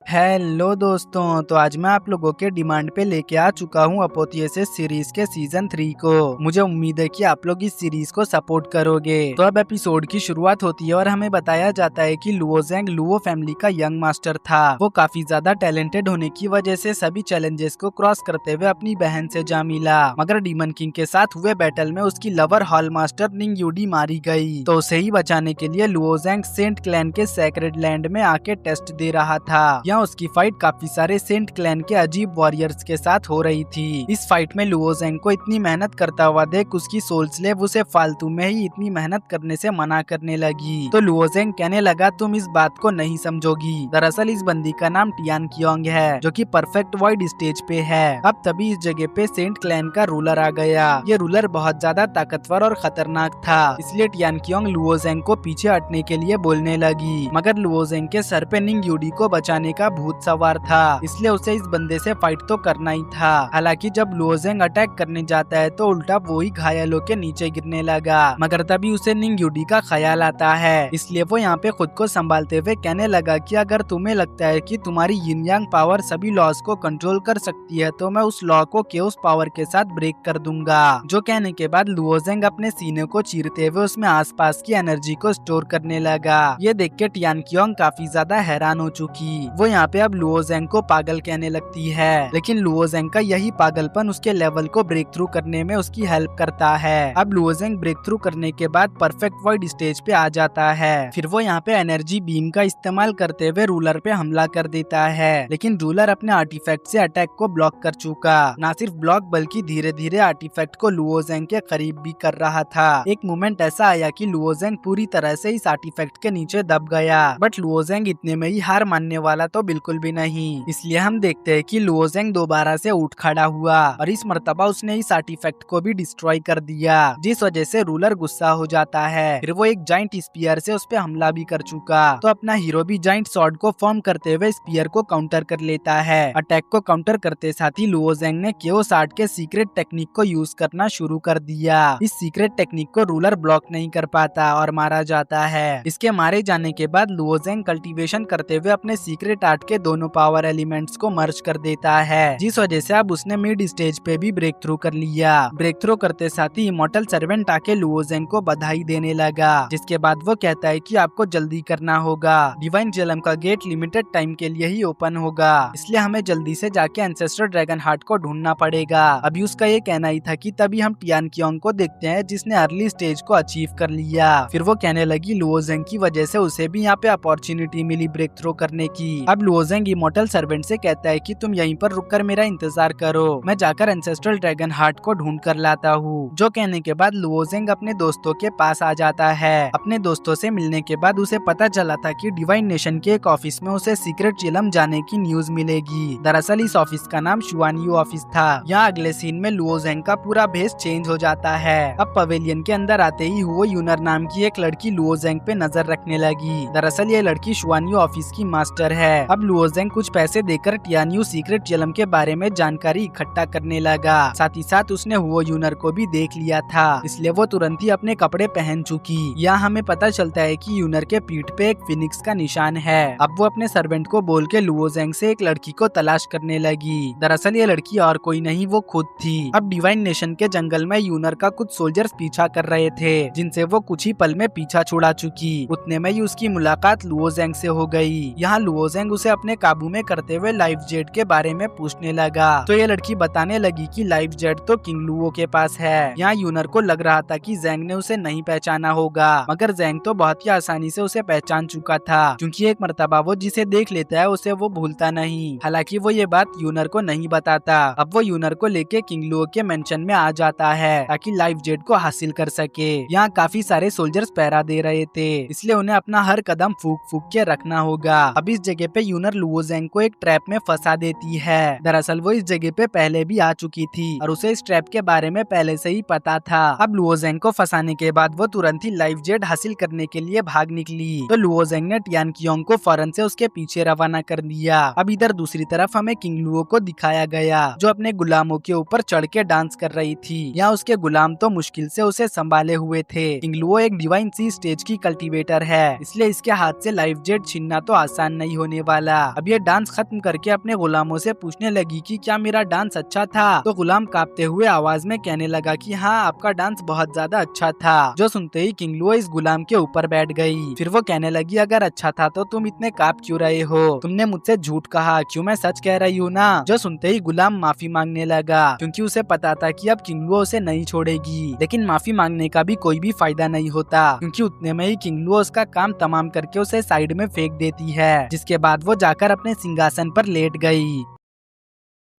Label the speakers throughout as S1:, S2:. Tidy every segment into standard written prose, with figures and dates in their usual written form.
S1: Hello दोस्तों, तो आज मैं आप लोगों के डिमांड पे लेके आ चुका हूँ अपोथियोसिस सीरीज के सीजन 3 को। मुझे उम्मीद है कि आप लोग इस सीरीज को सपोर्ट करोगे। तो अब एपिसोड की शुरुआत होती है और हमें बताया जाता है कि लुओ ज़ेंग लुओ फैमिली का यंग मास्टर था। वो काफी ज्यादा टैलेंटेड होने की वजह से सभी चैलेंजेस को क्रॉस करते हुए अपनी बहन से जा मिला, मगर डीमन किंग के साथ हुए बैटल में उसकी लवर हॉल मास्टर निंग यूडी मारी गई। तो उसे ही बचाने के लिए लुओ ज़ेंग सेंट क्लैन के सैक्रेड लैंड में आके टेस्ट दे रहा था। उसकी फाइट काफी सारे सेंट क्लैन के अजीब वॉरियर्स के साथ हो रही थी। इस फाइट में लुओ ज़ेंग को इतनी मेहनत करता हुआ देख उसकी सोल स्लेव उसे फालतू में ही इतनी मेहनत करने से मना करने लगी। तो लुओ ज़ेंग कहने लगा, तुम इस बात को नहीं समझोगी। दरअसल इस बंदी का नाम टियान कियोंग है, जो कि परफेक्ट वॉइड स्टेज पे है। अब तभी इस जगह पे सेंट क्लैन का रूलर आ गया। ये रूलर बहुत ज्यादा ताकतवर और खतरनाक था, इसलिए टियान कियोंग लुओ ज़ेंग को पीछे हटने के लिए बोलने लगी। मगर लुओ ज़ेंग के सर पे निंग यूडी को बचाने का भूत सवार था, इसलिए उसे इस बंदे से फाइट तो करना ही था। हालांकि जब लुओ ज़ेंग अटैक करने जाता है तो उल्टा वो ही घायल होकर नीचे गिरने लगा, मगर तभी उसे निंग यूडी का ख्याल आता है। इसलिए वो यहाँ पे खुद को संभालते हुए कहने लगा कि अगर तुम्हें लगता है कि तुम्हारी यिन यांग पावर सभी लॉज को कंट्रोल कर सकती है तो मैं उस लॉ को केओस पावर के साथ ब्रेक कर दूंगा। जो कहने के बाद लुओ ज़ेंग अपने सीने को चीरते हुए उसमें आसपास की एनर्जी को स्टोर करने लगा। ये देख के टियान कियोंग काफी ज्यादा हैरान हो चुकी। वो यहाँ पे अब लुओ ज़ेंग को पागल कहने लगती है, लेकिन लुओ ज़ेंग का यही पागलपन उसके लेवल को ब्रेक थ्रू करने में उसकी हेल्प करता है। अब लुओ ज़ेंग ब्रेक थ्रू करने के बाद परफेक्ट वॉइड स्टेज पे आ जाता है। फिर वो यहाँ पे एनर्जी बीम का इस्तेमाल करते हुए रूलर पे हमला कर देता है, लेकिन रूलर अपने आर्टिफैक्ट से अटैक को ब्लॉक कर चुका। ना सिर्फ ब्लॉक बल्कि धीरे धीरे आर्टिफैक्ट को लुओ ज़ेंग के करीब भी कर रहा था। एक मोमेंट ऐसा आया कि लुओ ज़ेंग पूरी तरह से इस आर्टिफैक्ट के नीचे दब गया, बट लुओ ज़ेंग इतने में ही हार मानने वाला तो बिल्कुल भी नहीं। इसलिए हम देखते हैं कि लुओ ज़ेंग दोबारा से उठ खड़ा हुआ और इस मर्तबा उसने इस आर्टिफैक्ट को भी डिस्ट्रॉय कर दिया, जिस वजह से रूलर गुस्सा हो जाता है। फिर वो एक जाइंट स्पीयर से उस पे हमला भी कर चुका, तो अपना हीरो भी जाइंट स्वॉर्ड को फॉर्म करते हुए स्पीयर को काउंटर कर लेता है। अटैक को काउंटर करते साथ ही लुओ ज़ेंग ने केओस आर्ट के सीक्रेट टेक्निक को यूज करना शुरू कर दिया। इस सीक्रेट टेक्निक को रूलर ब्लॉक नहीं कर पाता और मारा जाता है। इसके मारे जाने के बाद लुओ ज़ेंग कल्टीवेशन करते हुए अपने सीक्रेट आर्ट के दोनों पावर एलिमेंट्स को मर्ज कर देता है, जिस वजह से अब उसने मिड स्टेज पे भी ब्रेक थ्रू कर लिया। ब्रेक थ्रू करते साथ ही इमॉर्टल सर्वेंट आके लुओ ज़ेंग को बधाई देने लगा, जिसके बाद वो कहता है कि आपको जल्दी करना होगा। डिवाइन जेलम का गेट लिमिटेड टाइम के लिए ही ओपन होगा, इसलिए हमें जल्दी से जाके एंसेस्टर ड्रैगन हार्ट को ढूंढना पड़ेगा। अभी उसका ये कहना ही था कि तभी हम टियान कियोंग को देखते हैं, जिसने अर्ली स्टेज को अचीव कर लिया। फिर वो कहने लगी लुओ ज़ेंग की वजह से उसे भी यहाँ पे अपॉर्चुनिटी मिली ब्रेक थ्रू करने की। अब लुओ ज़ेंग इमॉर्टल सर्वेंट से कहता है कि तुम यहीं पर रुककर मेरा इंतजार करो, मैं जाकर एंसेस्ट्रल ड्रैगन हार्ट को ढूंढ कर लाता हूँ। जो कहने के बाद लुओ ज़ेंग अपने दोस्तों के पास आ जाता है। अपने दोस्तों से मिलने के बाद उसे पता चला था कि डिवाइन नेशन के एक ऑफिस में उसे सीक्रेट चिलम जाने की न्यूज मिलेगी। दरअसल इस ऑफिस का नाम शुआनयू ऑफिस था। यहाँ अगले सीन में लुओ ज़ेंग का पूरा भेस चेंज हो जाता है। अब पवेलियन के अंदर आते ही हुओ यूनर नाम की एक लड़की लुओ ज़ेंग पे नजर रखने लगी। दरअसल ये लड़की शुआनयू ऑफिस की मास्टर है। अब लुओ ज़ेंग कुछ पैसे देकर टियान्यू सीक्रेट चिलम के बारे में जानकारी इकट्ठा करने लगा। साथ ही साथ उसने हुओ यूनर को भी देख लिया था, इसलिए वो तुरंत ही अपने कपड़े पहन चुकी। यहाँ हमें पता चलता है कि यूनर के पीठ पे एक फिनिक्स का निशान है। अब वो अपने सर्वेंट को बोल के लुओ ज़ेंग से एक लड़की को तलाश करने लगी। दरअसल ये लड़की और कोई नहीं, वो खुद थी। अब डिवाइन नेशन के जंगल में यूनर का कुछ सोल्जर्स पीछा कर रहे थे, जिनसे वो कुछ ही पल में पीछा छुड़ा चुकी। उतने में ही उसकी मुलाकात लुओ ज़ेंग से हो गई। यहाँ लुओ ज़ेंग उसे अपने काबू में करते हुए लाइफ जेट के बारे में पूछने लगा, तो ये लड़की बताने लगी कि लाइफ जेट तो किंग लुओ के पास है। यहाँ यूनर को लग रहा था कि ज़ेंग ने उसे नहीं पहचाना होगा, मगर ज़ेंग तो बहुत ही आसानी से उसे पहचान चुका था, क्योंकि एक मर्तबा वो जिसे देख लेता है उसे वो भूलता नहीं। हालांकि वो ये बात यूनर को नहीं बताता। अब वो यूनर को लेके किंग लुओ के मेंशन में आ जाता है ताकि लाइफ जेट को हासिल कर सके। यहाँ काफी सारे सोल्जर्स पहरा दे रहे थे, इसलिए उन्हें अपना हर कदम फूक फूक के रखना होगा। अब इस जगह पे यूनर लुओ ज़ेंग को एक ट्रैप में फंसा देती है। दरअसल वो इस जगह पे पहले भी आ चुकी थी और उसे इस ट्रैप के बारे में पहले से ही पता था। अब लुओ ज़ेंग को फंसाने के बाद वो तुरंत ही लाइफ जेट हासिल करने के लिए भाग निकली, तो लुओ ज़ेंग ने टियान कियोंग को फौरन से उसके पीछे रवाना कर दिया। अब इधर दूसरी तरफ हमें किंग लुओ को दिखाया गया, जो अपने गुलामों के ऊपर चढ़ के डांस कर रही थी। यहाँ उसके गुलाम तो मुश्किल से उसे संभाले हुए थे। किंग लुओ एक डिवाइन सी स्टेज की कल्टीवेटर है, इसलिए इसके हाथ से लाइफ जेट छीनना तो आसान नहीं होने वाला। वाला। अब ये डांस खत्म करके अपने गुलामों से पूछने लगी कि क्या मेरा डांस अच्छा था। तो गुलाम कांपते हुए आवाज में कहने लगा कि हाँ, आपका डांस बहुत ज्यादा अच्छा था। जो सुनते ही किंग लुओ इस गुलाम के ऊपर बैठ गई। फिर वो कहने लगी, अगर अच्छा था तो तुम इतने कांप क्यों रहे हो? तुमने मुझसे झूठ कहा, क्यों मैं सच कह रही हूँ ना। जो सुनते ही गुलाम माफी मांगने लगा, क्योंकि उसे पता था कि अब किंग लुओ उसे नहीं छोड़ेगी। लेकिन माफी मांगने का भी कोई भी फायदा नहीं होता, क्योंकि उतने में ही किंग लुओ उसका काम तमाम करके उसे साइड में फेंक देती है, जिसके बाद वो जाकर अपने सिंहासन पर लेट गई।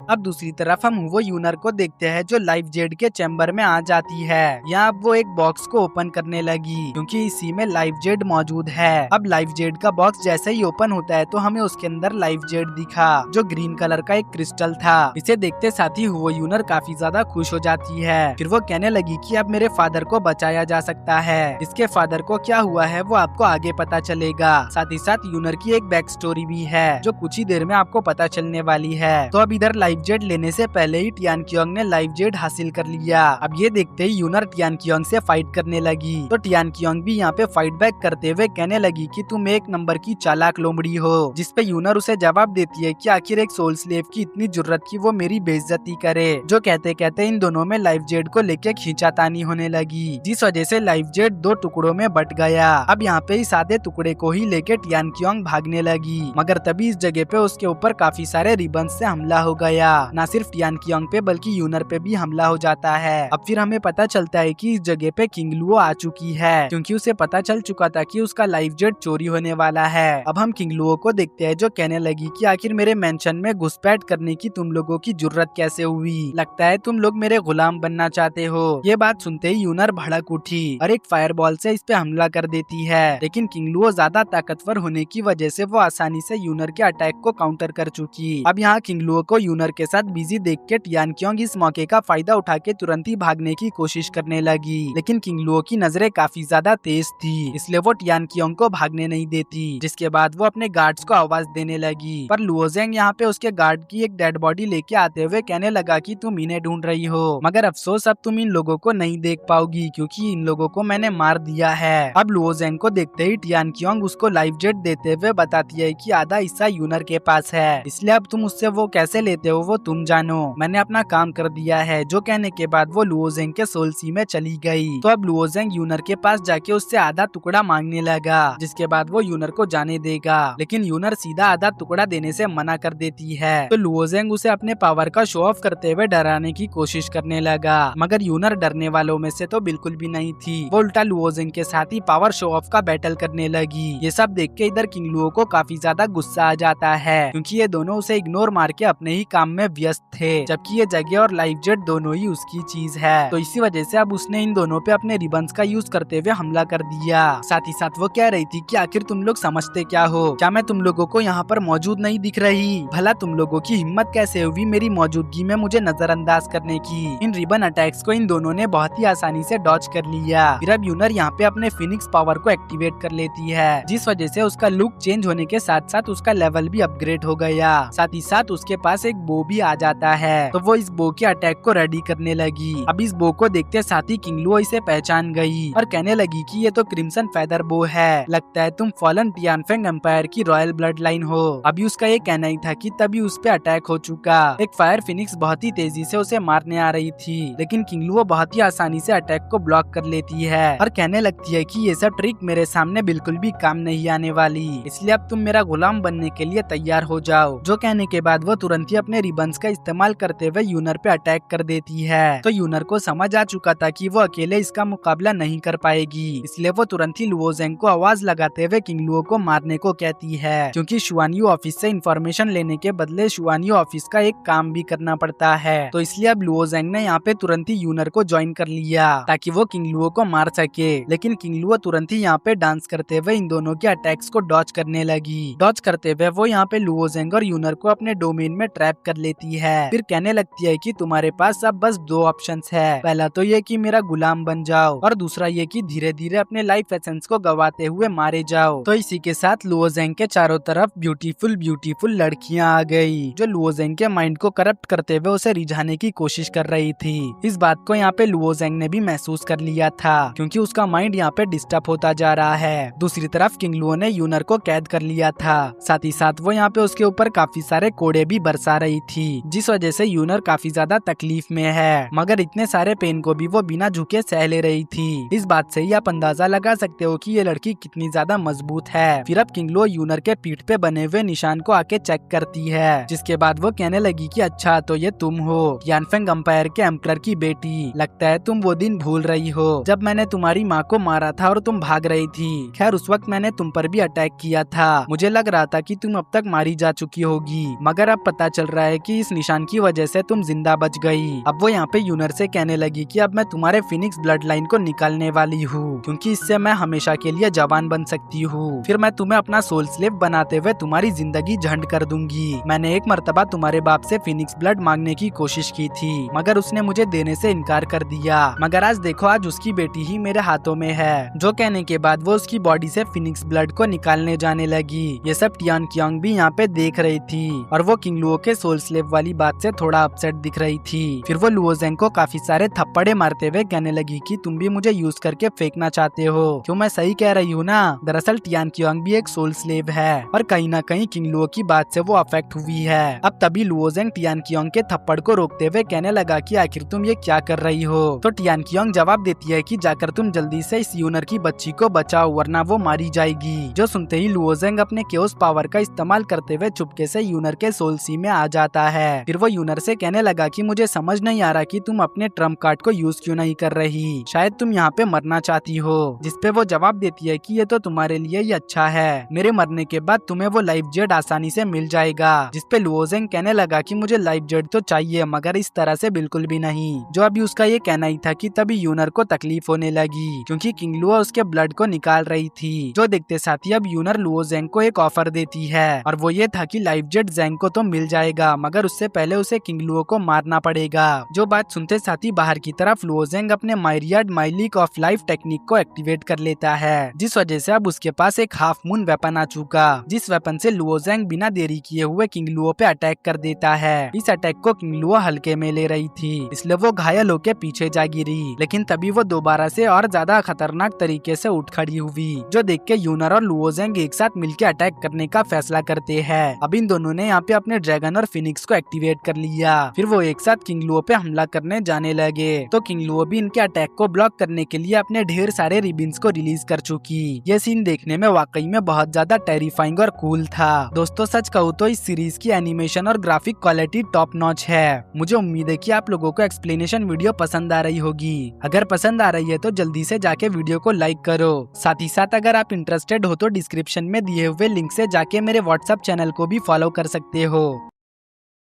S1: अब दूसरी तरफ हम वो यूनर को देखते हैं जो लाइफ जेड के चैम्बर में आ जाती है। यहाँ अब वो एक बॉक्स को ओपन करने लगी, क्योंकि इसी में लाइफ जेड मौजूद है। अब लाइफ जेड का बॉक्स जैसे ही ओपन होता है तो हमें उसके अंदर लाइफ जेड दिखा, जो ग्रीन कलर का एक क्रिस्टल था। इसे देखते साथ ही वो यूनर काफी ज्यादा खुश हो जाती है। फिर वो कहने लगी कि अब मेरे फादर को बचाया जा सकता है। इसके फादर को क्या हुआ है वो आपको आगे पता चलेगा। साथ ही साथ यूनर की एक बैक स्टोरी भी है, जो कुछ ही देर में आपको पता चलने वाली है। तो अब इधर लाइफ जेड लेने से पहले ही टियान कियोंग ने लाइफ जेड हासिल कर लिया। अब ये देखते ही यूनर टियान कियोंग से फाइट करने लगी। तो टियान कियोंग भी यहाँ पे फाइट बैक करते हुए कहने लगी कि तुम एक नंबर की चालाक लोमड़ी हो। जिसपे यूनर उसे जवाब देती है कि आखिर एक सोल स्लेव की इतनी जुर्रत की वो मेरी बेइज्जती करे। जो कहते कहते इन दोनों में लाइफ जेड को लेके खींचातानी होने लगी, जिस वजह से लाइफ जेड दो टुकड़ों में बट गया। अब यहाँ पे इस आधे टुकड़े को ही लेके टियान कियोंग भागने लगी, मगर तभी इस जगह पे उसके ऊपर काफी सारे रिबन से हमला हो गया। न सिर्फ टियान कियोंग पे बल्कि यूनर पे भी हमला हो जाता है। अब फिर हमें पता चलता है कि इस जगह पे किंग लुओ आ चुकी है, क्योंकि उसे पता चल चुका था कि उसका लाइफ जेट चोरी होने वाला है। अब हम किंग लुओ को देखते हैं, जो कहने लगी कि आखिर मेरे मेंशन में घुसपैठ करने की तुम लोगों की जुर्रत कैसे हुई? लगता है तुम लोग मेरे गुलाम बनना चाहते हो। ये बात सुनते ही यूनर भड़क उठी और एक फायरबॉल से इस पे हमला कर देती है। लेकिन किंग लुओ ज्यादा ताकतवर होने की वजह से वो आसानी से यूनर के अटैक को काउंटर कर चुकी। अब यहाँ किंग लुओ को यूनर के साथ बिजी देख के टियान कियोंग इस मौके का फायदा उठा के तुरंत ही भागने की कोशिश करने लगी। लेकिन किंग लुओ की नजरें काफी ज्यादा तेज थी, इसलिए वो टियान कियोंग को भागने नहीं देती। जिसके बाद वो अपने गार्ड्स को आवाज देने लगी, पर लुओजेंग यहाँ पे उसके गार्ड की एक डेड बॉडी लेके आते हुए कहने लगा कि तुम इन्हें ढूंढ रही हो, मगर अफसोस अब तुम इन लोगों को नहीं देख पाओगी, क्योंकि इन लोगों को मैंने मार दिया है। अब लुओजेंग को देखते ही टियान कियोंग उसको लाइफ जेट देते हुए बताती है कि आधा हिस्सा यूनर के पास है, इसलिए अब तुम उससे वो कैसे लेते हो वो तुम जानो, मैंने अपना काम कर दिया है। जो कहने के बाद वो लुओजेंग के सोल सी में चली गई। तो अब लुओजेंग यूनर के पास जाके उससे आधा टुकड़ा मांगने लगा, जिसके बाद वो यूनर को जाने देगा। लेकिन यूनर सीधा आधा टुकड़ा देने से मना कर देती है। तो लुओजेंग उसे अपने पावर का शो ऑफ करते हुए डराने की कोशिश करने लगा, मगर यूनर डरने वालों में से तो बिल्कुल भी नहीं थी। वो उल्टा लुओजेंग के साथ ही पावर शो ऑफ का बैटल करने लगी। ये सब देख के इधर किंग लुओ को काफी ज्यादा गुस्सा आ जाता है, क्योंकि ये दोनों उसे इग्नोर मार के अपने ही काम में व्यस्त थे, जबकि ये जगह और लाइफ जेट दोनों ही उसकी चीज है। तो इसी वजह से अब उसने इन दोनों पे अपने रिबन्स का यूज करते हुए हमला कर दिया। साथ ही साथ वो कह रही थी कि आखिर तुम लोग समझते क्या हो? क्या मैं तुम लोगों को यहाँ पर मौजूद नहीं दिख रही? भला तुम लोगों की हिम्मत कैसे हुई मेरी मौजूदगी में मुझे नजरअंदाज करने की? इन रिबन अटैक्स को इन दोनों ने बहुत ही आसानी से डॉज कर लिया। फिर अब यूनर यहाँ पे अपने फिनिक्स पावर को एक्टिवेट कर लेती है, जिस वजह से उसका लुक चेंज होने के साथ साथ उसका लेवल भी अपग्रेड हो गया। साथ ही साथ उसके पास एक बो भी आ जाता है, तो वो इस बो के अटैक को रेडी करने लगी। अब इस बो को देखते साथ ही किंग लुओ इसे पहचान गई और कहने लगी कि ये तो क्रिम्सन फेदर बो है, लगता है तुम फॉलन टियानफेंग एम्पायर की रॉयल ब्लड लाइन हो। अभी उसका ये कहना ही था कि तभी उस पे अटैक हो चुका। एक फायर फिनिक्स बहुत ही तेजी से उसे मारने आ रही थी, लेकिन किंग लुओ बहुत ही आसानी से अटैक को ब्लॉक कर लेती है और कहने लगती है कि ये सब ट्रिक मेरे सामने बिल्कुल भी काम नहीं आने वाली, इसलिए अब तुम मेरा गुलाम बनने के लिए तैयार हो जाओ। जो कहने के बाद वो तुरंत ही अपने रिबन्स का इस्तेमाल करते हुए यूनर पे अटैक कर देती है। तो यूनर को समझ आ चुका था कि वो अकेले इसका मुकाबला नहीं कर पाएगी, इसलिए वो तुरंत ही लुओजेंग को आवाज लगाते हुए किंग लुओ को मारने को कहती है, क्योंकि शुआनियो ऑफिस से इंफॉर्मेशन लेने के बदले शुआनियो ऑफिस का एक काम भी करना पड़ता है। तो इसलिए अब लुओजेंग ने यहाँ पे तुरंत ही यूनर को ज्वाइन कर लिया ताकि वो किंग लुओ को मार सके। लेकिन किंग लुओ तुरंत ही यहाँ पे डांस करते हुए इन दोनों के अटैक्स को डॉज करने लगी। डॉज करते हुए वो यहाँ पे लुओजेंग और यूनर को अपने डोमेन में ट्रैप कर लेती है। फिर कहने लगती है कि तुम्हारे पास अब बस दो ऑप्शंस है, पहला तो ये कि मेरा गुलाम बन जाओ और दूसरा ये कि धीरे धीरे अपने लाइफ एसेंस को गवाते हुए मारे जाओ। तो इसी के साथ लुओ ज़ेंग के चारों तरफ ब्यूटीफुल ब्यूटीफुल लड़कियां आ गई जो लुओ ज़ेंग के माइंड को करप्ट करते हुए उसे रिझाने की कोशिश कर रही थी। इस बात को यहाँ पे लुओ ज़ेंग ने भी महसूस कर लिया था क्योंकि उसका माइंड यहाँ पे डिस्टर्ब होता जा रहा है। दूसरी तरफ किंग लुओ ने यूनर को कैद कर लिया था, साथ ही साथ वो यहाँ पे उसके ऊपर काफी सारे कोड़े भी बरसा रही थी, जिस वजह से यूनर काफी ज्यादा तकलीफ में है, मगर इतने सारे पेन को भी वो बिना झुके सह ले रही थी। इस बात से ही आप अंदाजा लगा सकते हो कि ये लड़की कितनी ज्यादा मजबूत है। फिर अब किंग लुओ यूनर के पीठ पे बने हुए निशान को आके चेक करती है, जिसके बाद वो कहने लगी कि अच्छा तो ये तुम हो, यानफेंग एम्पायर के एम्परर की बेटी। लगता है तुम वो दिन भूल रही हो जब मैंने तुम्हारी माँ को मारा था और तुम भाग रही थी। खैर उस वक्त मैंने तुम पर भी अटैक किया था, मुझे लग रहा था कि तुम अब तक मारी जा चुकी होगी, मगर अब पता चल रहा है कि इस निशान की वजह से तुम जिंदा बच गई। अब वो यहाँ पे यूनर से कहने लगी कि अब मैं तुम्हारे फिनिक्स ब्लड लाइन को निकालने वाली हूँ क्योंकि इससे मैं हमेशा के लिए जवान बन सकती हूँ। फिर मैं तुम्हें अपना सोल स्लेव बनाते हुए तुम्हारी जिंदगी झंड कर दूंगी। मैंने एक मर्तबा तुम्हारे बाप से फिनिक्स ब्लड मांगने की कोशिश की थी, मगर उसने मुझे देने से इनकार कर दिया, मगर आज देखो आज उसकी बेटी ही मेरे हाथों में है। जो कहने के बाद वो उसकी बॉडी से फिनिक्स ब्लड को निकालने जाने लगी। ये सब टियान कियांग भी यहाँ पे देख रही थी और वो किंग लुओ के सोल स्लेव वाली बात से थोड़ा अपसेट दिख रही थी। फिर वो लुओ ज़ेंग को काफी सारे थप्पड़े मारते हुए कहने लगी कि तुम भी मुझे यूज करके फेंकना चाहते हो, क्यों मैं सही कह रही हूँ ना? दरअसल टियान कियांग भी एक सोल स्लेव है और कहीं ना कहीं किंग लुओ की बात से वो अफेक्ट हुई है। अब तभी लुओ ज़ेंग टियान कियांग के थप्पड़ को रोकते हुए कहने लगा कि आखिर तुम ये क्या कर रही हो? तो टियान कियांग जवाब देती है कि जाकर तुम जल्दी से इस यूनर की बच्ची को बचाओ वरना वो मारी जाएगी। जो सुनते ही लुओ ज़ेंग अपने केओस पावर का इस्तेमाल करते हुए चुपके से यूनर के सोल सी में आ जाता है। फिर वो यूनर से कहने लगा कि मुझे समझ नहीं आ रहा कि तुम अपने ट्रम्प कार्ड को यूज क्यों नहीं कर रही, शायद तुम यहाँ पे मरना चाहती हो। जिसपे वो जवाब देती है कि ये तो तुम्हारे लिए ही अच्छा है, मेरे मरने के बाद तुम्हें वो लाइफ जेट आसानी से मिल जाएगा। जिसपे लुओ ज़ेंग कहने लगा कि मुझे लाइफ जेट तो चाहिए मगर इस तरह से बिल्कुल भी नहीं। जो अभी उसका ये कहना ही था कि तभी यूनर को तकलीफ होने लगी क्योंकि किंग लुओ उसके ब्लड को निकाल रही थी। जो देखते साथ ही अब यूनर लुओ ज़ेंग को एक ऑफर देती है और वो ये था कि लाइफ जेट ज़ेंग को तो मिल जाएगा मगर उससे पहले उसे किंग लुओ को मारना पड़ेगा। जो बात सुनते साथ ही बाहर की तरफ लुओ ज़ेंग अपने मायरियाड माइलिक ऑफ लाइफ टेक्निक को एक्टिवेट कर लेता है, जिस वजह से अब उसके पास एक हाफ मून वेपन आ चुका, जिस वेपन से लुओ ज़ेंग बिना देरी किए हुए किंग लुओ पे अटैक कर देता है। इस अटैक को किंग लुओ हल्के में ले रही थी इसलिए वो घायल होकर पीछे जा गिरी, लेकिन तभी वो दोबारा से और ज्यादा खतरनाक तरीके से उठ खड़ी हुई। जो देख के यूनर और लुओ ज़ेंग एक साथ मिलकर अटैक करने का फैसला करते हैं। अब इन दोनों ने यहाँ पे अपने ड्रैगन और फिनिक्स को एक्टिवेट कर लिया। फिर वो एक साथ किंग लुओ पे हमला करने जाने लगे तो किंग लुओ भी इनके अटैक को ब्लॉक करने के लिए अपने ढेर सारे रिबिन्स को रिलीज कर चुकी। ये सीन देखने में वाकई में बहुत ज्यादा टेरिफाइंग और कूल था। दोस्तों सच कहूँ तो इस सीरीज की एनिमेशन और ग्राफिक क्वालिटी टॉप नॉच है। मुझे उम्मीद है कि आप लोगों को एक्सप्लेनेशन वीडियो पसंद आ रही होगी। अगर पसंद आ रही है तो जल्दी से जाके वीडियो को लाइक करो। साथ ही साथ अगर आप इंटरेस्टेड हो तो डिस्क्रिप्शन में दिए हुए लिंक से जाके मेरे व्हाट्सएप चैनल को भी फॉलो कर सकते हो।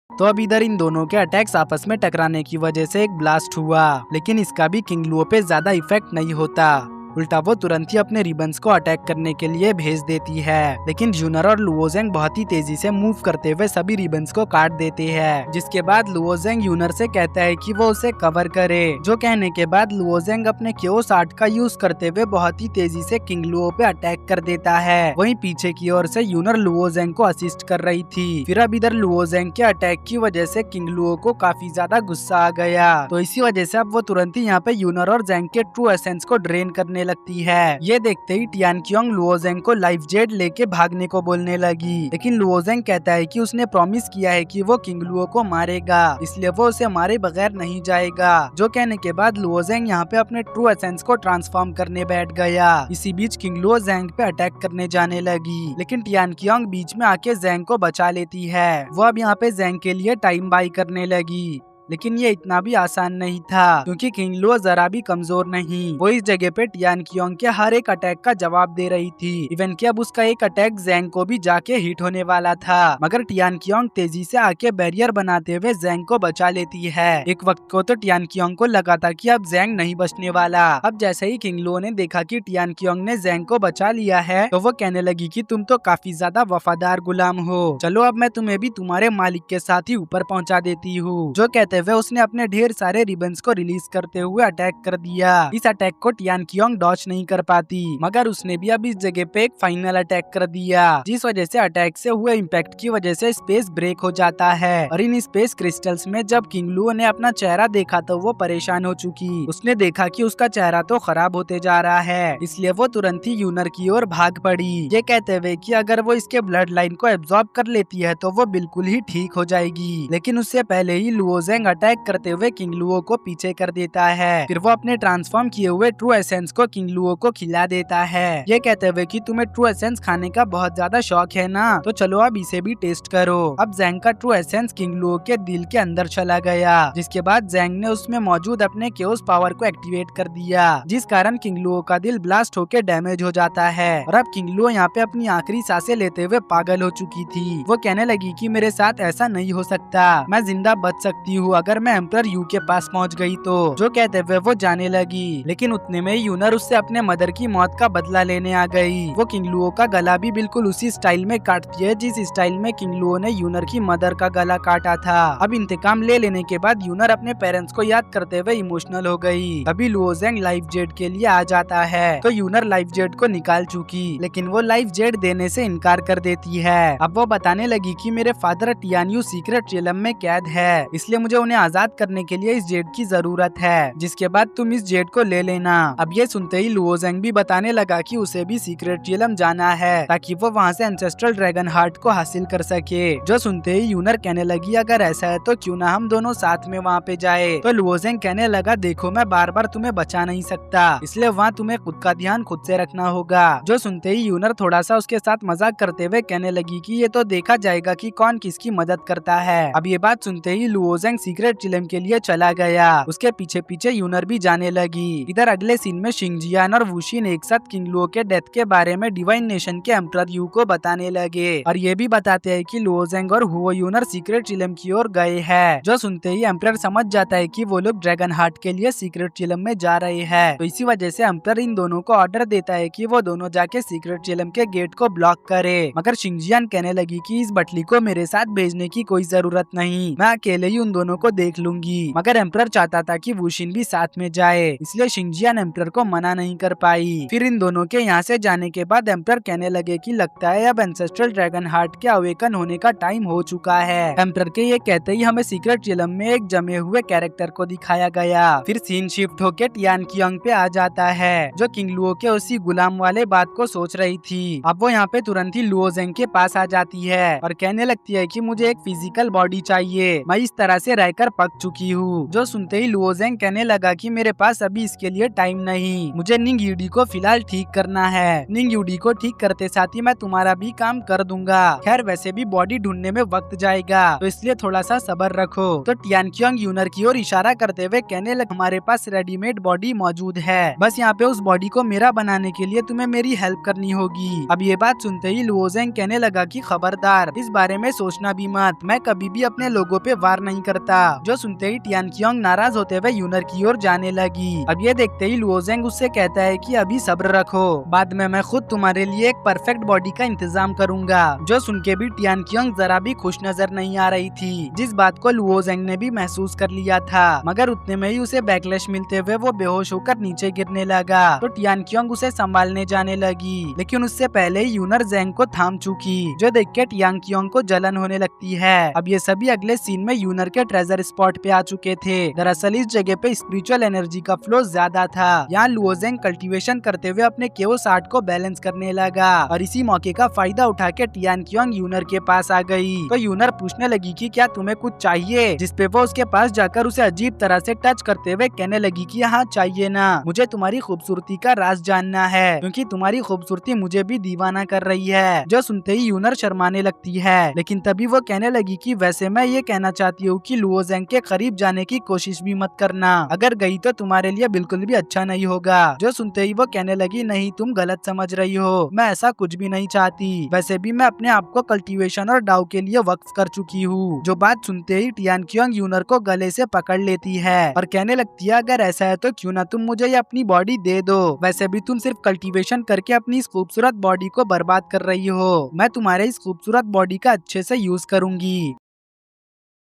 S1: तो अब इधर इन दोनों के अटैक्स आपस में टकराने की वजह से एक ब्लास्ट हुआ, लेकिन इसका भी किंग लुओ पे ज्यादा इफेक्ट नहीं होता। उल्टा वो तुरंत ही अपने रिबन्स को अटैक करने के लिए भेज देती है, लेकिन यूनर और लुओ ज़ेंग बहुत ही तेजी से मूव करते हुए सभी रिबन्स को काट देते हैं। जिसके बाद लुओ ज़ेंग यूनर से कहता है कि वो उसे कवर करे। जो कहने के बाद लुओ ज़ेंग अपने केओस आर्ट का यूज करते हुए बहुत ही तेजी से किंग लुओ पे अटैक कर देता है। वहीं पीछे की ओर से यूनर लुओ ज़ेंग को असिस्ट कर रही थी। फिर अब इधर लुओ ज़ेंग के अटैक की वजह से किंग लुओ को काफी ज्यादा गुस्सा आ गया, तो इसी वजह से अब वो तुरंत ही यहाँ पे यूनर और ज़ेंग के ट्रू एसेंस को ड्रेन करने लगती है। ये देखते ही टियान कियांग लुओ ज़ेंग को लाइफ जेट लेके भागने को बोलने लगी, लेकिन लुओ ज़ेंग कहता है कि उसने प्रॉमिस किया है कि वो किंग लुओ को मारेगा, इसलिए वो उसे मारे बगैर नहीं जाएगा। जो कहने के बाद लुओ ज़ेंग यहाँ पे अपने ट्रू एसेंस को ट्रांसफॉर्म करने बैठ गया। इसी बीच किंग लुओ ज़ेंग पे अटैक करने जाने लगी, लेकिन टियान कियांग बीच में आके ज़ेंग को बचा लेती है। वो अब यहाँ पे ज़ेंग के लिए टाइम बाय करने लगी। लेकिन ये इतना भी आसान नहीं था, क्योंकि किंग लुओ जरा भी कमजोर नहीं। वो इस जगह पे टियान कियोंग के हर एक अटैक का जवाब दे रही थी। इवन कि अब उसका एक अटैक ज़ैंग को भी जाके हिट होने वाला था, मगर टियान कियोंग तेजी से आके बैरियर बनाते हुए ज़ैंग को बचा लेती है। एक वक्त को तो टियान कियोंग को लगा था कि अब ज़ैंग नहीं बचने वाला। अब जैसे ही किंग लुओ ने देखा कि टियान कियोंग ने ज़ैंग को बचा लिया है, तो वो कहने लगी कि तुम तो काफी ज्यादा वफादार गुलाम हो, चलो अब मैं तुम्हें भी तुम्हारे मालिक के साथ ही ऊपर पहुंचा देती हूँ। जो कहते हुए उसने अपने ढेर सारे रिबन्स को रिलीज करते हुए अटैक कर दिया। इस अटैक को टियान कियोंग डॉच नहीं कर पाती, मगर उसने भी अब इस जगह पे एक फाइनल अटैक कर दिया, जिस वजह से अटैक से हुए इम्पैक्ट की वजह से स्पेस ब्रेक हो जाता है। और इन स्पेस क्रिस्टल्स में जब किंग लुओ ने अपना चेहरा देखा तो वो परेशान हो चुकी। उसने देखा कि उसका चेहरा तो खराब होते जा रहा है, इसलिए वो तुरंत ही यूनर की ओर भाग पड़ी, ये कहते हुए कि अगर वो इसके ब्लड लाइन को एब्जॉर्ब कर लेती है तो वो बिल्कुल ही ठीक हो जाएगी। लेकिन उससे पहले ही लुओ ज़ैंग अटैक करते हुए किंग लुओ को पीछे कर देता है। फिर वो अपने ट्रांसफॉर्म किए हुए ट्रू एसेंस को किंग लुओ को खिला देता है, ये कहते हुए कि तुम्हें ट्रू एसेंस खाने का बहुत ज्यादा शौक है ना, तो चलो अब इसे भी टेस्ट करो। अब ज़ैंग का ट्रू एसेंस किंग लुओ के दिल के अंदर चला गया, जिसके बाद ज़ैंग ने उसमें मौजूद अपने केओस पावर को एक्टिवेट कर दिया, जिस कारण किंग लुओ का दिल ब्लास्ट होकर डैमेज हो जाता है। और अब किंग लुओ यहाँ पे अपनी आखिरी सांसें लेते हुए पागल हो चुकी थी। वो कहने लगी कि मेरे साथ ऐसा नहीं हो सकता, मैं जिंदा बच सकती हूँ अगर मैं एम्परर यू के पास पहुँच गई तो। जो कहते हुए वो जाने लगी, लेकिन उतने में यूनर उससे अपने मदर की मौत का बदला लेने आ गई। वो किंग लुओ का गला भी बिल्कुल उसी स्टाइल में काटती है जिस स्टाइल में किंग लुओ ने यूनर की मदर का गला काटा था। अब इंतकाम ले लेने के बाद यूनर अपने पेरेंट्स को याद करते हुए इमोशनल हो गई। अभी लुओ ज़ैंग लाइफ जेट के लिए आ जाता है, तो यूनर लाइफ जेट को निकाल चुकी, लेकिन वो लाइफ जेट देने से इनकार कर देती है। अब वो बताने लगी कि मेरे फादर टियानयू सीक्रेट रियलम में कैद है, इसलिए मुझे उन्हें आजाद करने के लिए इस जेट की जरूरत है, जिसके बाद तुम इस जेट को ले लेना। अब ये सुनते ही लुओ ज़ैंग भी बताने लगा कि उसे भी सीक्रेट रियलम जाना है, ताकि वो वहाँ से एंसेस्ट्रल ड्रैगन हार्ट को हासिल कर सके। जो सुनते ही यूनर कहने लगी अगर ऐसा है तो क्यों ना हम दोनों साथ में वहाँ पे जाए। तो लुओ ज़ैंग कहने लगा देखो मैं बार बार तुम्हें बचा नहीं सकता, इसलिए वहाँ तुम्हें खुद का ध्यान खुद से रखना होगा। जो सुनते ही यूनर थोड़ा सा उसके साथ मजाक करते हुए कहने लगी कि ये तो देखा जाएगा कि कौन किसकी मदद करता है। अब ये बात सुनते ही लुओ ज़ैंग सीक्रेट रियलम के लिए चला गया, उसके पीछे पीछे यूनर भी जाने लगी। इधर अगले सीन में शिंगजियान और वुशिन एक साथ किंग लुओ के डेथ के बारे में डिवाइन नेशन के एम्परर यू को बताने लगे, और ये भी बताते हैं कि लुओ ज़ैंग और हुओ यूनर सीक्रेट रियलम की ओर गए हैं। जो सुनते ही एम्परर समझ जाता है कि वो लोग ड्रैगन हार्ट के लिए सीक्रेट रियलम में जा रहे हैं, तो इसी वजह से एम्परर इन दोनों को ऑर्डर देता है कि वो दोनों जाके सीक्रेट रियलम के गेट को ब्लॉक करे। मगर शिंगजियान कहने लगी कि इस बटली को मेरे साथ भेजने की कोई जरूरत नहीं, मैं अकेले ही उन दोनों को देख लूंगी। मगर एम्परर चाहता था कि वुशिन भी साथ में जाए, इसलिए शिंगजियान एम्परर को मना नहीं कर पाई। फिर इन दोनों के यहाँ से जाने के बाद एम्परर कहने लगे कि लगता है अब एंसेस्ट्रल ड्रैगन हार्ट के अवेकन होने का टाइम हो चुका है। एम्परर के ये कहते ही हमें सीक्रेट रियलम में एक जमे हुए कैरेक्टर को दिखाया गया। फिर सीन शिफ्ट होके टियान कियोंग पे आ जाता है, जो किंग लुओ के उसी गुलाम वाले बात को सोच रही थी। अब वो यहाँ पे तुरंत ही लुओ ज़ैंग के पास आ जाती है और कहने लगती है कि मुझे एक फिजिकल बॉडी चाहिए, मैं इस तरह से रहकर पक चुकी हूँ। जो सुनते ही लुओ ज़ैंग कहने लगा कि मेरे पास अभी इसके लिए टाइम नहीं, मुझे निंग यूडी को फिलहाल ठीक करना है। निंग यूडी को ठीक करते साथ ही मैं तुम्हारा भी काम कर दूंगा। खैर वैसे भी बॉडी ढूंढने में वक्त जाएगा, तो इसलिए थोड़ा सा सब्र रखो। तो टियान कियोंग यूनर की ओर इशारा करते हुए कहने लगे हमारे पास रेडीमेड बॉडी मौजूद है, बस यहाँ पे उस बॉडी को मेरा बनाने के लिए तुम्हें मेरी हेल्प करनी होगी। अब ये बात सुनते ही लुओ ज़ैंग कहने लगा कि खबरदार इस बारे में सोचना भी मत, मैं कभी भी अपने लोगों पे वार नहीं करता। जो सुनते ही टियान कियोंग नाराज होते हुए यूनर की ओर जाने लगी। अब ये देखते ही लुओ ज़ैंग उससे कहता है कि अभी सब्र रखो, बाद में मैं खुद तुम्हारे लिए एक परफेक्ट बॉडी का इंतजाम करूंगा। जो सुन के भी टियान कियोंग जरा भी खुश नजर नहीं आ रही थी, जिस बात को लुओ ज़ैंग ने भी महसूस कर लिया था। मगर उतने में ही उसे बैकलैश मिलते हुए वो बेहोश होकर नीचे गिरने लगा, तो टियान कियोंग उसे संभालने जाने लगी, लेकिन उससे पहले ही यूनर ज़ैंग को थाम चुकी, जो देख के टियान कियोंग को जलन होने लगती है। अब ये सभी अगले सीन में यूनर के ट्रेजर स्पॉट पे आ चुके थे। दरअसल इस जगह पे स्पिरिचुअल एनर्जी का फ्लो ज्यादा था। यहाँ लुओ ज़ैंग कल्टीवेशन करते हुए अपने केओस आर्ट को बैलेंस करने लगा, और इसी मौके का फायदा उठा के टियान कियोंग यूनर के पास आ गई। तो यूनर पूछने लगी कि क्या तुम्हें कुछ चाहिए, जिसपे वो उसके पास जाकर उसे अजीब तरह से टच करते हुए कहने लगी कि हाँ चाहिए ना, मुझे तुम्हारी खूबसूरती का राज जानना है, क्योंकि तुम्हारी खूबसूरती मुझे भी दीवाना कर रही है। जो सुनते ही यूनर शर्माने लगती है, लेकिन तभी वो कहने लगी कि वैसे मैं ये कहना चाहती हूँ कि लुओ लुओजेंग के करीब जाने की कोशिश भी मत करना, अगर गई तो तुम्हारे लिए बिल्कुल भी अच्छा नहीं होगा। जो सुनते ही वो कहने लगी, नहीं तुम गलत समझ रही हो, मैं ऐसा कुछ भी नहीं चाहती, वैसे भी मैं अपने आप को कल्टीवेशन और डाउ के लिए वक्फ कर चुकी हूँ। जो बात सुनते ही टियान क्योंग यूनर को गले से पकड़ लेती है और कहने लगती है, अगर ऐसा है तो क्यों ना तुम मुझे ये अपनी बॉडी दे दो, वैसे भी तुम सिर्फ कल्टीवेशन करके अपनी इस खूबसूरत बॉडी को बर्बाद कर रही हो, मैं तुम्हारे इस खूबसूरत बॉडी का अच्छे से यूज करूंगी।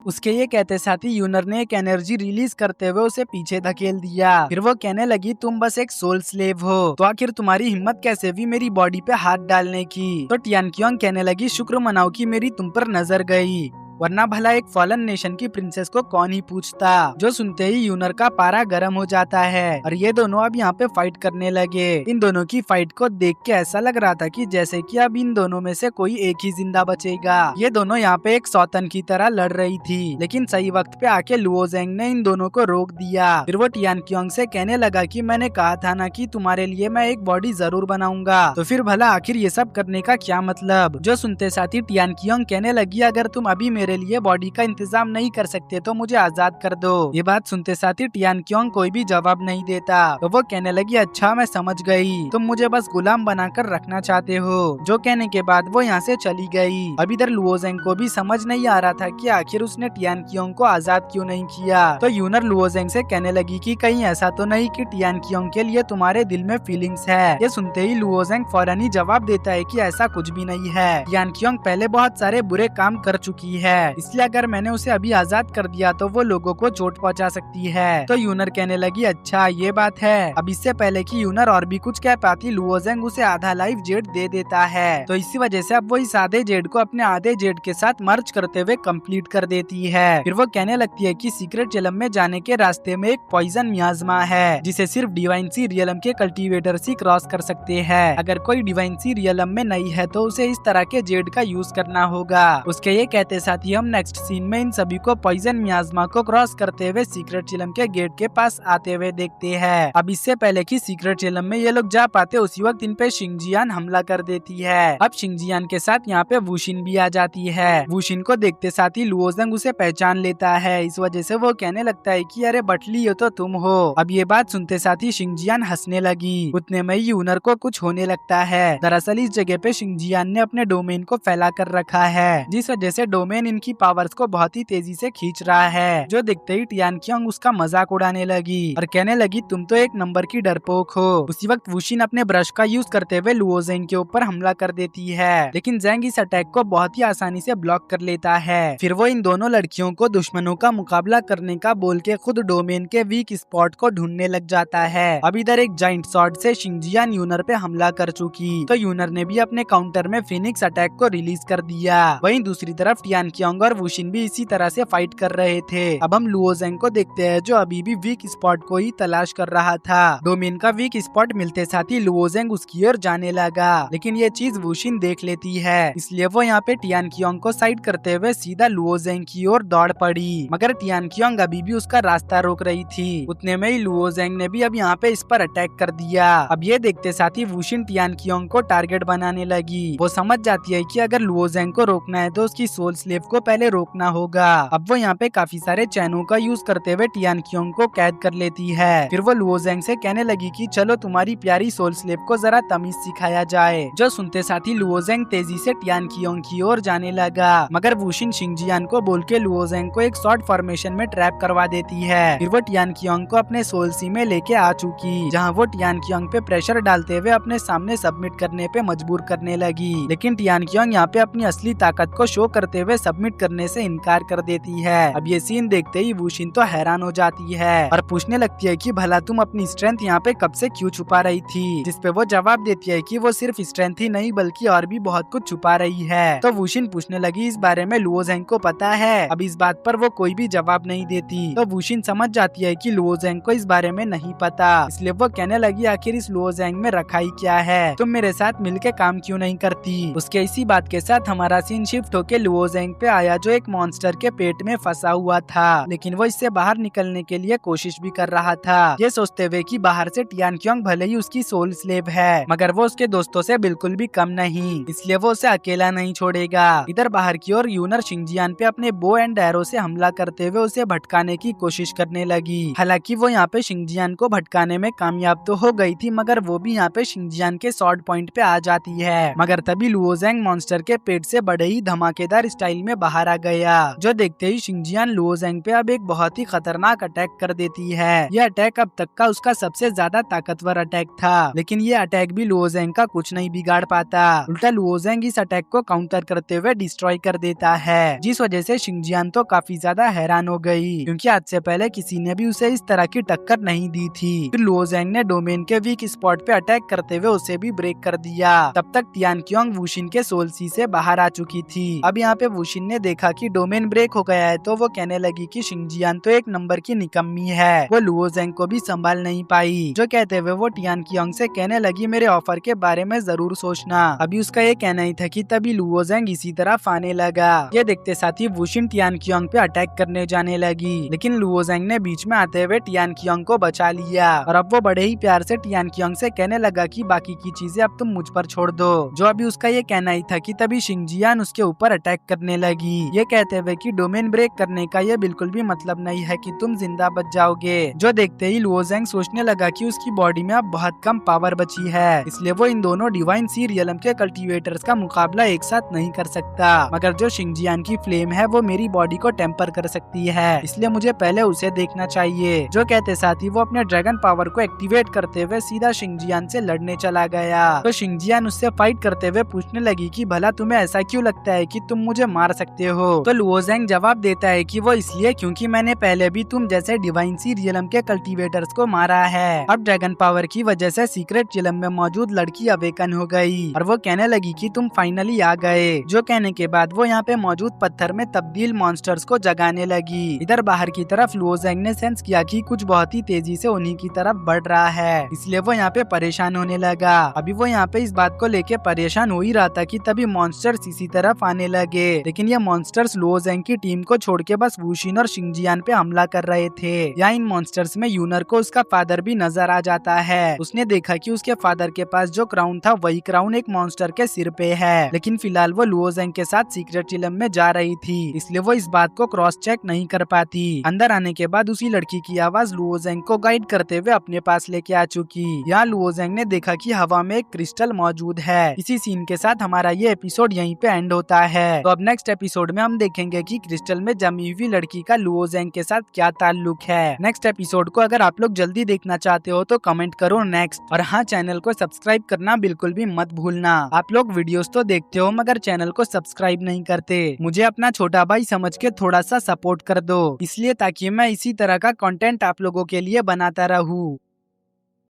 S1: उसके ये कहते साथ ही यूनर ने एक एनर्जी रिलीज करते हुए उसे पीछे धकेल दिया। फिर वो कहने लगी, तुम बस एक सोल स्लेव हो, तो आखिर तुम्हारी हिम्मत कैसे हुई मेरी बॉडी पे हाथ डालने की। तो टियान क्योंग कहने लगी, शुक्र मनाओ कि मेरी तुम पर नजर गई, वरना भला एक फॉलन नेशन की प्रिंसेस को कौन ही पूछता। जो सुनते ही यूनर का पारा गर्म हो जाता है और ये दोनों अब यहाँ पे फाइट करने लगे। इन दोनों की फाइट को देख के ऐसा लग रहा था कि जैसे कि अब इन दोनों में से कोई एक ही जिंदा बचेगा। ये दोनों यहाँ पे एक सौतन की तरह लड़ रही थी, लेकिन सही वक्त पे आके लुओजेंग ने इन दोनों को रोक दिया। फिर वो टियान क्योंग से कहने लगा कि मैंने कहा था ना कि तुम्हारे लिए मैं एक बॉडी जरूर बनाऊंगा, तो फिर भला आखिर ये सब करने का क्या मतलब। जो सुनते साथ ही टियान क्योंग कहने लगी, अगर तुम अभी मेरे लिए बॉडी का इंतजाम नहीं कर सकते तो मुझे आजाद कर दो। ये बात सुनते साथ ही टियान क्योंग कोई भी जवाब नहीं देता, तो वो कहने लगी, अच्छा मैं समझ गई, तुम मुझे बस गुलाम बनाकर रखना चाहते हो। जो कहने के बाद वो यहाँ से चली गई। अब इधर लुओजेंग को भी समझ नहीं आ रहा था कि आखिर उसने टियान क्योंग को आजाद क्यों नहीं किया। तो यूनर लुओजेंग से कहने लगी कि कहीं ऐसा तो नहीं कि टियान क्योंग के लिए तुम्हारे दिल में फीलिंग्स है। ये सुनते ही लुओजेंग फौरन ही जवाब देता है कि ऐसा कुछ भी नहीं है, टियान क्योंग पहले बहुत सारे बुरे काम कर चुकी है, इसलिए अगर मैंने उसे अभी आजाद कर दिया तो वो लोगों को चोट पहुंचा सकती है। तो यूनर कहने लगी, अच्छा ये बात है। अब इससे पहले कि यूनर और भी कुछ कह पाती, लुओजेंग उसे आधा लाइफ जेड दे देता है। तो इसी वजह से अब वो इस आधे जेड को अपने आधे जेड के साथ मर्ज करते हुए कंप्लीट कर देती है। फिर वो कहने लगती है कि सीक्रेट रियलम में जाने के रास्ते में एक पॉइजन मियाज़मा है, जिसे सिर्फ डिवाइन सी रियलम के कल्टीवेटर्स ही क्रॉस कर सकते हैं। अगर कोई डिवाइन सी रियलम में नहीं है तो उसे इस तरह के जेड का यूज करना होगा। उसके ये कहते साथ ही हम नेक्स्ट सीन में इन सभी को पॉइजन मियाज़मा को क्रॉस करते हुए सीक्रेट रियलम के गेट के पास आते हुए देखते हैं। अब इससे पहले कि सीक्रेट रियलम में ये लोग जा पाते, उसी वक्त इन पे शिंगजियान हमला कर देती है। अब शिंगजियान के साथ यहाँ पे वुशिन भी आ जाती है। वुशिन को देखते साथ ही लुओजेंग उसे पहचान लेता है, इस वजह से वो कहने लगता है कि अरे बटली ये तो तुम हो। अब ये बात सुनते साथ ही शिंगजियान हंसने लगी। उतने में यूनर को कुछ होने लगता है। दरअसल इस जगह पे शिंगजियान ने अपने डोमेन को फैला कर रखा है, जिस वजह से डोमेन इनकी पावर्स को बहुत ही तेजी से खींच रहा है। जो देखते ही टियान क्योंग उसका मजाक उड़ाने लगी और कहने लगी, तुम तो एक नंबर की डरपोक हो। उसी वक्त वुशिन अपने ब्रश का यूज करते हुए लुओजेंग के ऊपर हमला कर देती है, लेकिन जेंग इस अटैक को बहुत ही आसानी से ब्लॉक कर लेता है। फिर वो इन दोनों लड़कियों को दुश्मनों का मुकाबला करने का बोल के खुद डोमेन के वीक स्पॉट को ढूंढने लग जाता है। अब इधर एक जाइंट स्वॉर्ड से शिंगजियान यूनर पे हमला कर चुकी, तो यूनर ने भी अपने काउंटर में फिनिक्स अटैक को रिलीज कर दिया। वहीं दूसरी तरफ टियान क्योंग और वुशिन भी इसी तरह से फाइट कर रहे थे। अब हम लुओजेंग को देखते हैं, जो अभी भी वीक स्पॉट को ही तलाश कर रहा था। डोमेन का वीक स्पॉट मिलते साथ ही लुओजेंग उसकी ओर जाने लगा, लेकिन ये चीज वुशिन देख लेती है, इसलिए वो यहाँ पे टियान क्योंग को साइड करते हुए सीधा लुओजेंग की ओर दौड़ पड़ी। मगर टियान क्योंग अभी भी उसका रास्ता रोक रही थी। उतने में ही लुओजेंग ने भी अब यहाँ पे इस पर अटैक कर दिया। अब ये देखते साथ ही वुशिन टियान क्योंग को टारगेट बनाने लगी। वो समझ जाती है कि अगर लुओजेंग को रोकना है तो उसकी सोल स्लेव को पहले रोकना होगा। अब वो यहाँ पे काफी सारे चैनों का यूज करते हुए टियान क्योंग को कैद कर लेती है। फिर वो लुओजेंग से कहने लगी कि चलो तुम्हारी प्यारी सोल स्लेव को जरा तमीज सिखाया जाए। जो सुनते साथ ही लुओजेंग तेजी से टियान क्योंग की ओर जाने लगा, मगर वुशिन शिंगजियान को बोल के लुओजेंग को एक शॉर्ट फॉर्मेशन में ट्रैप करवा देती है। फिर वो टियान क्योंग को अपने सोल सी में लेके आ चुकी, जहाँ वो टियान क्योंग पे प्रेशर डालते हुए अपने सामने सबमिट करने पे मजबूर करने लगी। लेकिन टियान क्योंग यहाँ पे अपनी असली ताकत को शो करते हुए सबमिट करने से इनकार कर देती है। अब ये सीन देखते ही वुशिन तो हैरान हो जाती है और पूछने लगती है कि भला तुम अपनी स्ट्रेंथ यहाँ पे कब से क्यों छुपा रही थी, जिसपे वो जवाब देती है कि वो सिर्फ स्ट्रेंथ ही नहीं बल्कि और भी बहुत कुछ छुपा रही है। तो वुशिन पूछने लगी, इस बारे में लुओजेंग को पता है? अब इस बात पर वो कोई भी जवाब नहीं देती, तो वुशिन समझ जाती है कि लुओजेंग को इस बारे में नहीं पता, इसलिए वो कहने लगी, आखिर इस लुओजेंग में रखा ही क्या है, तुम मेरे साथ मिलके काम क्यों नहीं करती। उसके इसी बात के साथ हमारा सीन शिफ्ट होके लुओजेंग पे पे आया जो एक मॉन्स्टर के पेट में फंसा हुआ था, लेकिन वो इससे बाहर निकलने के लिए कोशिश भी कर रहा था, ये सोचते हुए कि बाहर से टियान क्योंग भले ही उसकी सोल स्लेव है मगर वो उसके दोस्तों से बिल्कुल भी कम नहीं, इसलिए वो उसे अकेला नहीं छोड़ेगा। इधर बाहर की ओर यूनर शिंगजियान पे अपने बो एंड एरो से हमला करते हुए उसे भटकाने की कोशिश करने लगी। हालांकि वो यहाँ पे शिंगजियान को भटकाने में कामयाब तो हो गई थी मगर वो भी यहाँ पे शिंगजियान के शॉर्ट पॉइंट पे आ जाती है। मगर तभी लुओजेंग मॉन्स्टर के पेट से बड़े ही धमाकेदार स्टाइल में बाहर आ गया, जो देखते ही शिंगजियान लुओजेंग पे अब एक बहुत ही खतरनाक अटैक कर देती है। यह अटैक अब तक का उसका सबसे ज्यादा ताकतवर अटैक था, लेकिन ये अटैक भी लुओजेंग का कुछ नहीं बिगाड़ पाता। उल्टा लुओजेंग इस अटैक को काउंटर करते हुए डिस्ट्रॉय कर देता है, जिस वजह से शिंगजियान तो काफी ज्यादा हैरान हो गई, क्योंकि आज से पहले किसी ने भी उसे इस तरह की टक्कर नहीं दी थी। फिर लुओजेंग ने डोमेन के वीक स्पॉट पे अटैक करते हुए उसे भी ब्रेक कर दिया। तब तक टियान क्योंग वुशिन के सोल सी से बाहर आ चुकी थी। अब यहाँ पे वुशिन ने देखा कि डोमेन ब्रेक हो गया है तो वो कहने लगी कि शिंगजियान तो एक नंबर की निकम्मी है, वो लुओजेंग को भी संभाल नहीं पाई। जो कहते हुए वो टियान क्योंग से कहने लगी मेरे ऑफर के बारे में जरूर सोचना। अभी उसका ये कहना ही था कि तभी लुओजेंग इसी तरह आने लगा। ये देखते साथ ही वुशिन टियान क्योंग पे अटैक करने जाने लगी, लेकिन लुओजेंग ने बीच में आते हुए टियान क्योंग को बचा लिया और अब वो बड़े ही प्यार से टियान क्योंग से कहने लगा कि बाकी की चीजें अब तुम मुझ पर छोड़ दो। जो अभी उसका ये कहना ही था कि तभी शिंगजियान उसके ऊपर अटैक करने लगी, ये कहते हुए कि डोमेन ब्रेक करने का ये बिल्कुल भी मतलब नहीं है कि तुम जिंदा बच जाओगे। जो देखते ही लुओजेंग सोचने लगा कि उसकी बॉडी में अब बहुत कम पावर बची है, इसलिए वो इन दोनों डिवाइन सी रियलम के कल्टीवेटर्स का मुकाबला एक साथ नहीं कर सकता। मगर जो शिंगजियान की फ्लेम है वो मेरी बॉडी को टेम्पर कर सकती है, इसलिए मुझे पहले उसे देखना चाहिए। जो कहते साथ ही वो अपने ड्रैगन पावर को एक्टिवेट करते हुए सीधा शिंगजियान से लड़ने चला गया। तो शिंगजियान उससे फाइट करते हुए पूछने लगी कि भला तुम्हें ऐसा क्यों लगता है कि तुम मुझे मार सकते हो। तो लुओजेंग जवाब देता है कि वो इसलिए क्योंकि मैंने पहले भी तुम जैसे डिवाइन सी रियलम के कल्टीवेटर्स को मारा है। अब ड्रैगन पावर की वजह से सीक्रेट रियलम में मौजूद लड़की अवेकन हो गई और वो कहने लगी कि तुम फाइनली आ गए। जो कहने के बाद वो यहाँ पे मौजूद पत्थर में तब्दील मॉन्स्टर्स को जगाने लगी। इधर बाहर की तरफ लुओजेंग ने सेंस किया कि कुछ बहुत ही तेजी से उन्हीं की तरफ बढ़ रहा है, इसलिए वो यहाँ पे परेशान होने लगा। अभी वो यहाँ पे इस बात को लेके परेशान हो ही रहा था कि तभी मॉन्स्टर्स इसी तरफ आने लगे, लेकिन ये मॉन्स्टर्स लुओजेंग की टीम को छोड़ के बस वुशिन और शिंगजियान पे हमला कर रहे थे। यहाँ इन मॉन्स्टर्स में यूनर को उसका फादर भी नजर आ जाता है। उसने देखा कि उसके फादर के पास जो क्राउन था वही क्राउन एक मॉन्स्टर के सिर पे है, लेकिन फिलहाल वो लुओजेंग के साथ सीक्रेट रियलम में जा रही थी, इसलिए वो इस बात को क्रॉस चेक नहीं कर पाती। अंदर आने के बाद उसी लड़की की आवाज लुओजेंग को गाइड करते हुए अपने पास लेके आ चुकी। यहाँ लुओजेंग ने देखा कि हवा में एक क्रिस्टल मौजूद है। इसी सीन के साथ हमारा ये एपिसोड यहीं पे एंड होता है। तो अब नेक्स्ट एपिसोड में हम देखेंगे कि क्रिस्टल में जमी हुई लड़की का लुओजेंग के साथ क्या ताल्लुक है। नेक्स्ट एपिसोड को अगर आप लोग जल्दी देखना चाहते हो तो कमेंट करो नेक्स्ट, और हाँ, चैनल को सब्सक्राइब करना बिल्कुल भी मत भूलना। आप लोग वीडियोस तो देखते हो मगर चैनल को सब्सक्राइब नहीं करते। मुझे अपना छोटा भाई समझ के थोड़ा सा सपोर्ट कर दो, इसलिए ताकि मैं इसी तरह का कंटेंट आप लोगों के लिए बनाता रहूं।